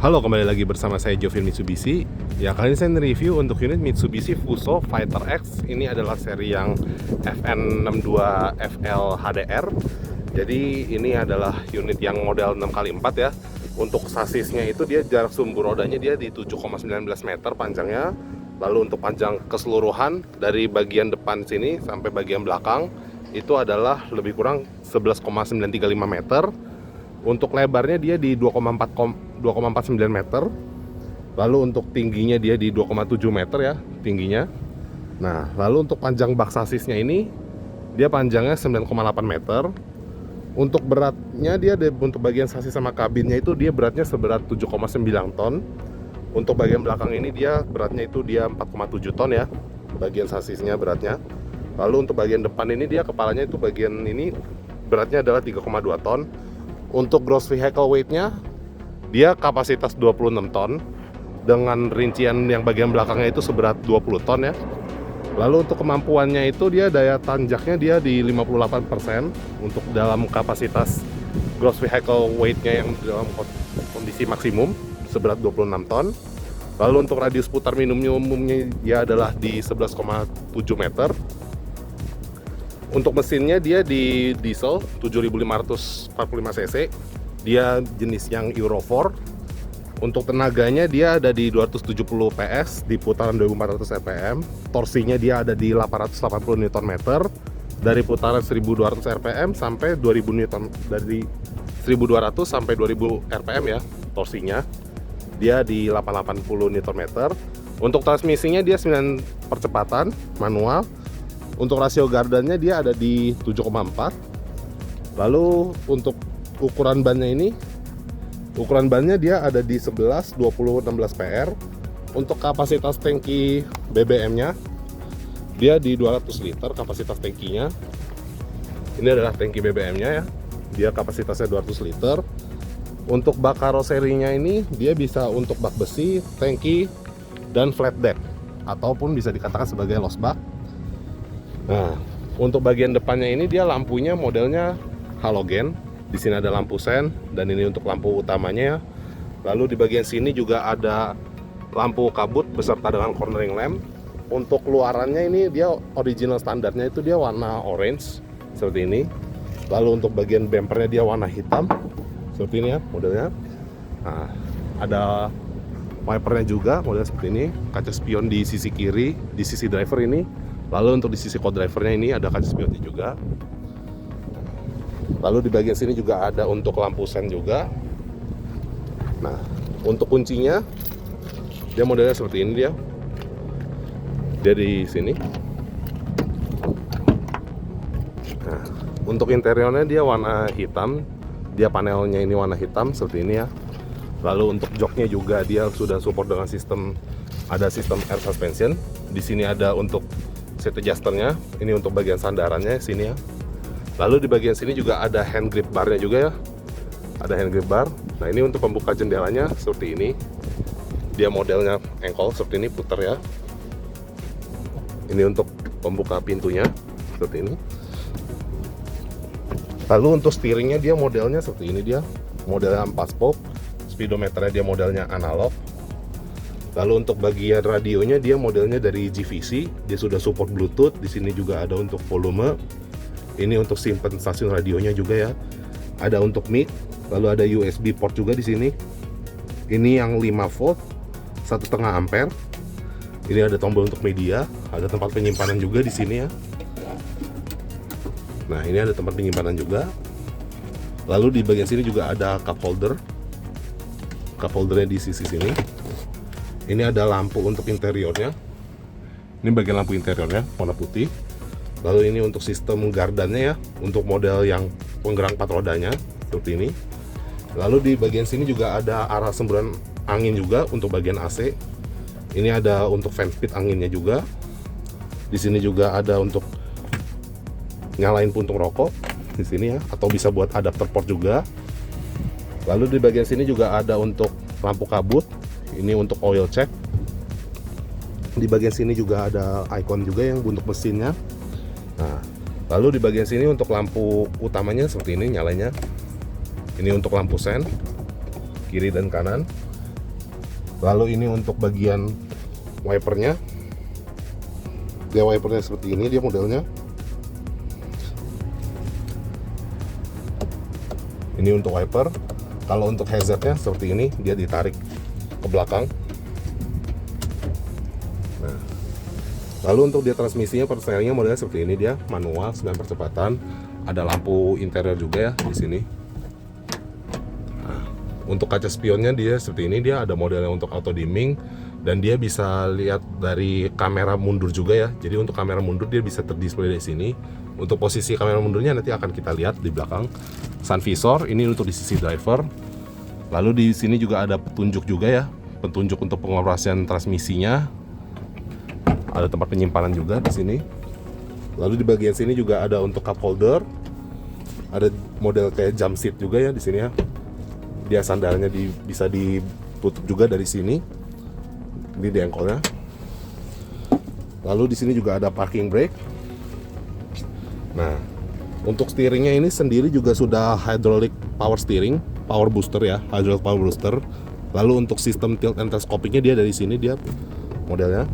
Halo, kembali lagi bersama saya Jovin Mitsubishi. Ya, kali ini saya nge-review untuk unit Mitsubishi Fuso Fighter X. Ini adalah seri yang FN62FL HDR. Jadi ini adalah unit yang model 6x4 ya. Untuk sasisnya itu dia jarak sumbu rodanya dia di 7,19 meter panjangnya. Lalu untuk panjang keseluruhan dari bagian depan sini sampai bagian belakang itu adalah lebih kurang 11,935 meter. Untuk lebarnya dia di 2,49 meter. Lalu untuk tingginya dia di 2,7 meter ya tingginya. Nah, lalu untuk panjang bak sasisnya ini dia panjangnya 9,8 meter. Untuk beratnya dia untuk bagian sasis sama kabinnya itu dia beratnya seberat 7,9 ton. Untuk bagian belakang ini dia beratnya itu dia 4,7 ton ya. Bagian sasisnya beratnya. Lalu untuk bagian depan ini dia kepalanya itu bagian ini beratnya adalah 3,2 ton. Untuk gross vehicle weight-nya dia kapasitas 26 ton dengan rincian yang bagian belakangnya itu seberat 20 ton ya. Lalu untuk kemampuannya itu dia daya tanjaknya dia di 58% untuk dalam kapasitas gross vehicle weight-nya yang dalam kondisi maksimum seberat 26 ton. Lalu untuk radius putar minimumnya dia adalah di 11,7 meter. Untuk mesinnya dia di diesel 7545 cc. Dia jenis yang Euro 4. Untuk tenaganya dia ada di 270 PS di putaran 2400 rpm. Torsinya dia ada di 880 Nm dari putaran 1200 rpm sampai 2000 Nm, dari 1200 sampai 2000 rpm ya torsinya. Dia di 880 Nm. Untuk transmisinya dia 9 percepatan manual. Untuk rasio gardannya dia ada di 7,4. Lalu untuk ukuran bannya dia ada di 11, 20, 16 PR. Untuk kapasitas tangki BBM-nya dia di 200 liter kapasitas tangkinya. Ini adalah tangki BBM-nya ya. Dia kapasitasnya 200 liter. Untuk bak karoserinya ini dia bisa untuk bak besi, tangki, dan flat deck ataupun bisa dikatakan sebagai lost bak. Nah, untuk bagian depannya ini dia lampunya modelnya halogen. Di sini ada lampu sen dan ini untuk lampu utamanya ya. Lalu di bagian sini juga ada lampu kabut beserta dengan cornering lamp. Untuk luarannya ini dia original standarnya itu dia warna orange seperti ini. Lalu untuk bagian bumpernya dia warna hitam seperti ini ya modelnya. Nah, ada wipernya juga model seperti ini. Kaca spion di sisi kiri, di sisi driver ini. Lalu untuk di sisi co-drivernya ini ada kaca spionnya juga. Lalu di bagian sini juga ada untuk lampu sen juga. Nah, untuk kuncinya dia modelnya seperti ini dia. Dia di sini. Nah, untuk interiornya dia warna hitam. Dia panelnya ini warna hitam seperti ini ya. Lalu untuk joknya juga dia sudah support dengan sistem air suspension. Di sini ada untuk seat adjusternya, ini untuk bagian sandarannya sini ya. Lalu di bagian sini juga ada hand grip barnya juga ya. Ada hand grip bar. Nah, ini untuk pembuka jendelanya seperti ini. Dia modelnya ankle seperti ini putar ya. Ini untuk pembuka pintunya seperti ini. Lalu untuk steeringnya dia modelnya seperti ini dia. Modelnya 4 spoke. Speedometernya dia modelnya analog. Lalu untuk bagian radionya dia modelnya dari GVC, dia sudah support Bluetooth. Di sini juga ada untuk volume. Ini untuk simpen stasiun radionya juga ya. Ada untuk mic, lalu ada USB port juga di sini. Ini yang 5 volt, 1,5 ampere. Ini ada tombol untuk media, ada tempat penyimpanan juga di sini ya. Nah, ini ada tempat penyimpanan juga. Lalu di bagian sini juga ada cup holder. Cup holdernya di sisi sini. Ini ada lampu untuk interiornya. Ini bagian lampu interiornya warna putih. Lalu ini untuk sistem gardannya ya, untuk model yang penggerak 4 rodanya seperti ini. Lalu di bagian sini juga ada arah semburan angin juga untuk bagian AC. Ini ada untuk fan speed anginnya juga. Di sini juga ada untuk nyalain puntung rokok di sini ya, atau bisa buat adapter port juga. Lalu di bagian sini juga ada untuk lampu kabut. Ini untuk oil check. Di bagian sini juga ada icon juga yang untuk mesinnya. Nah, lalu di bagian sini untuk lampu utamanya seperti ini nyalanya. Ini untuk lampu sen kiri dan kanan. Lalu ini untuk bagian wipernya, dia wipernya seperti ini, dia modelnya. Ini untuk wiper. Kalau untuk hazardnya seperti ini, dia ditarik ke belakang. Nah, lalu untuk dia transmisinya, persnelingnya modelnya seperti ini, dia manual 9 percepatan. Ada lampu interior juga ya di sini. Nah, untuk kaca spionnya dia seperti ini, dia ada modelnya untuk auto dimming dan dia bisa lihat dari kamera mundur juga ya. Jadi untuk kamera mundur dia bisa terdisplay di sini. Untuk posisi kamera mundurnya nanti akan kita lihat di belakang. Sun visor ini untuk di sisi driver. Lalu di sini juga ada petunjuk juga ya, petunjuk untuk pengoperasian transmisinya. Ada tempat penyimpanan juga di sini. Lalu di bagian sini juga ada untuk cup holder. Ada model kayak jump seat juga ya di sini ya. Dia sandalnya bisa ditutup juga dari sini. Ini dengkolnya. Lalu di sini juga ada parking brake. Nah, untuk steeringnya ini sendiri juga sudah hydraulic power steering, power booster ya, hydraulic power booster. Lalu untuk sistem tilt and teleskopiknya dia dari sini dia modelnya.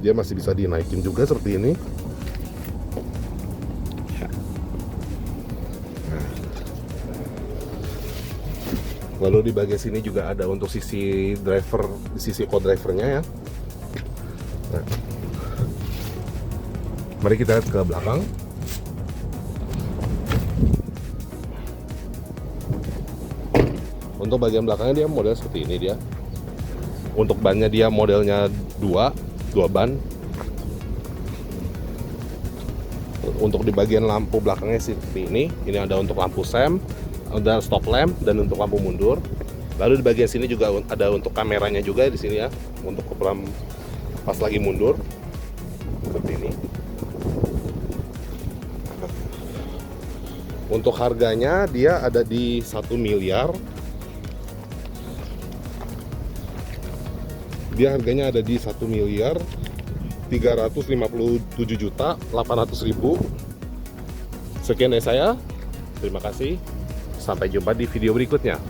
Dia masih bisa dinaikin juga seperti ini. Lalu di bagian sini juga ada untuk sisi driver, sisi co-drivernya ya. Nah, mari kita lihat ke belakang. Untuk bagian belakangnya dia model seperti ini dia. Untuk bannya dia modelnya dua ban. Untuk di bagian lampu belakangnya seperti ini. Ini ada untuk lampu sem, ada stop lamp dan untuk lampu mundur. Lalu di bagian sini juga ada untuk kameranya juga di sini ya, untuk pas lagi mundur seperti ini. Untuk harganya dia ada di 1 miliar. Dia harganya ada di 1 miliar 357.800.000. Sekian dari saya. Terima kasih. Sampai jumpa di video berikutnya.